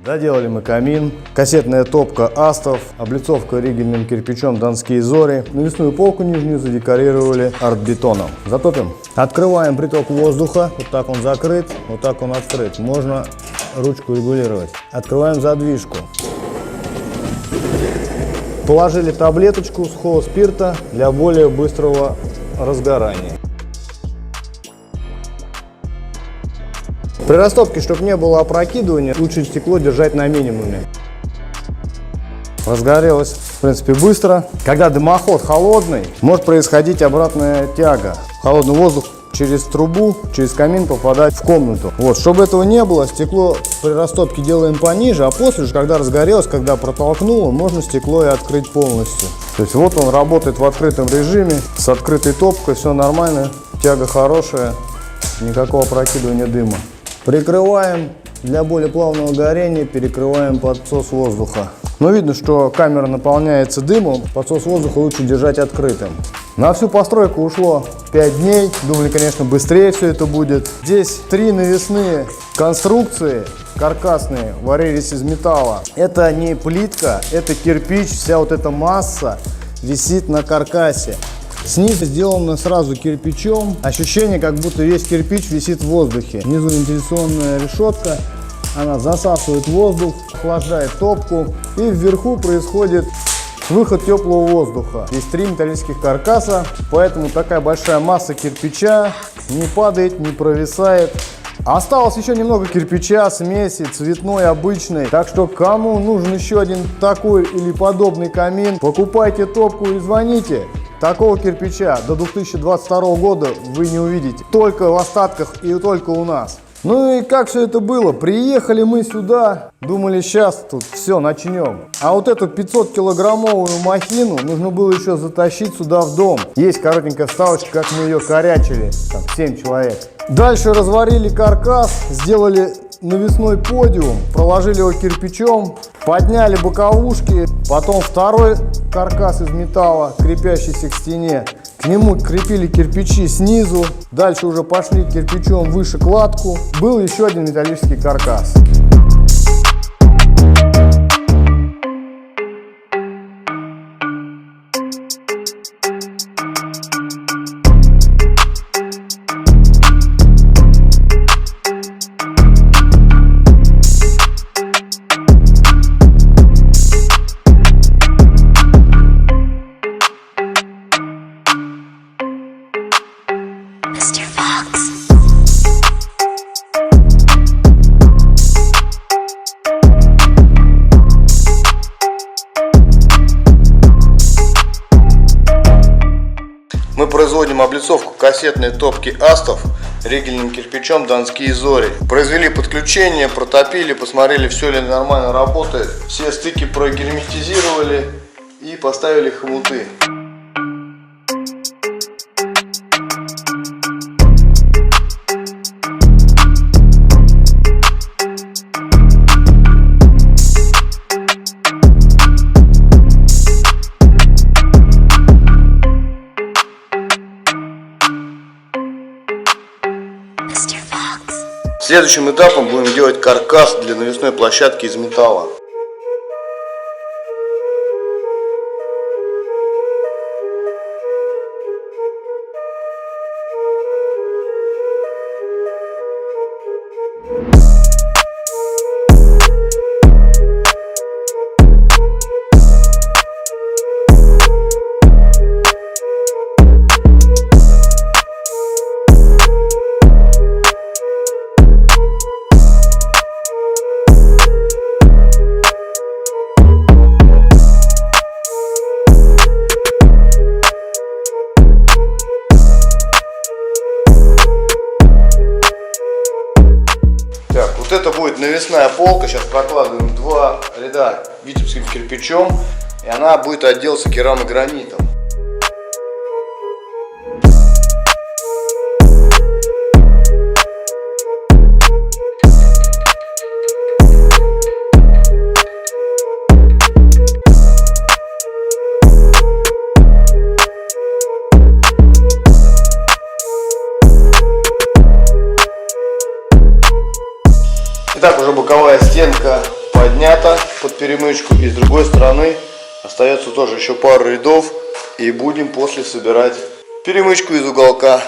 Доделали мы камин, кассетная топка Астов, облицовка ригельным кирпичом Донские Зори. Навесную полку нижнюю задекорировали артбетоном. Затопим. Открываем приток воздуха. Вот так он закрыт, вот так он открыт. Можно ручку регулировать. Открываем задвижку. Положили таблеточку сухого спирта для более быстрого разгорания. При растопке, чтобы не было опрокидывания, лучше стекло держать на минимуме. Разгорелось, в принципе, быстро. Когда дымоход холодный, может происходить обратная тяга. Холодный воздух через трубу, через камин попадать в комнату. Вот, чтобы этого не было, стекло при растопке делаем пониже, а после же, когда разгорелось, когда протолкнуло, можно стекло и открыть полностью. То есть вот он работает в открытом режиме, с открытой топкой, все нормально, тяга хорошая, никакого опрокидывания дыма. Прикрываем, для более плавного горения перекрываем подсос воздуха. Но видно, что камера наполняется дымом, подсос воздуха лучше держать открытым. На всю постройку ушло 5 дней, думали, конечно, быстрее все это будет. Здесь 3 навесные конструкции, каркасные, варились из металла. Это не плитка, это кирпич, вся вот эта масса висит на каркасе. Снизу сделано сразу кирпичом. Ощущение, как будто весь кирпич висит в воздухе. Внизу вентиляционная решетка. Она засасывает воздух, охлаждает топку. И вверху происходит выход теплого воздуха. Здесь 3 металлических каркаса, поэтому такая большая масса кирпича не падает, не провисает. Осталось еще немного кирпича, смеси, цветной, обычной. Так что кому нужен еще один такой или подобный камин, покупайте топку и звоните. Такого кирпича до 2022 года вы не увидите. Только в остатках и только у нас. Ну и как все это было? Приехали мы сюда, думали, сейчас тут все начнем. А вот эту 500-килограммовую махину нужно было еще затащить сюда в дом. Есть коротенькая вставочка, как мы ее корячили, там 7 человек. Дальше разварили каркас, сделали навесной подиум, проложили его кирпичом, подняли боковушки, потом второй каркас из металла, крепящийся к стене. К нему крепили кирпичи снизу, дальше уже пошли кирпичом выше кладку. Был еще один металлический каркас. Мы производим облицовку кассетной топки Астов ригельным кирпичом Донские Зори. Произвели подключение, протопили, посмотрели, все ли нормально работает. Все стыки прогерметизировали и поставили хомуты. Следующим этапом будем делать каркас для навесной площадки из металла. Вот это будет навесная полка, сейчас прокладываем 2 ряда витебским кирпичом, и она будет отделаться керамогранитом. Итак, уже боковая стенка поднята под перемычку, и с другой стороны остается тоже еще пару рядов, и будем после собирать перемычку из уголка.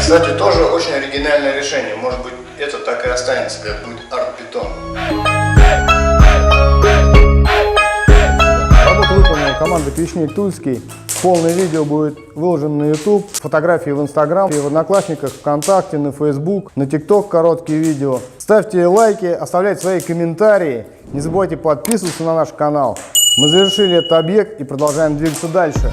Кстати, тоже очень оригинальное решение. Может быть, это так и останется, как будет арт-бетон. Работа выполнена командой Печник Тульский. Полное видео будет выложено на YouTube, фотографии в Instagram, в Одноклассниках, ВКонтакте, на Facebook, на TikTok короткие видео. Ставьте лайки, оставляйте свои комментарии. Не забывайте подписываться на наш канал. Мы завершили этот объект и продолжаем двигаться дальше.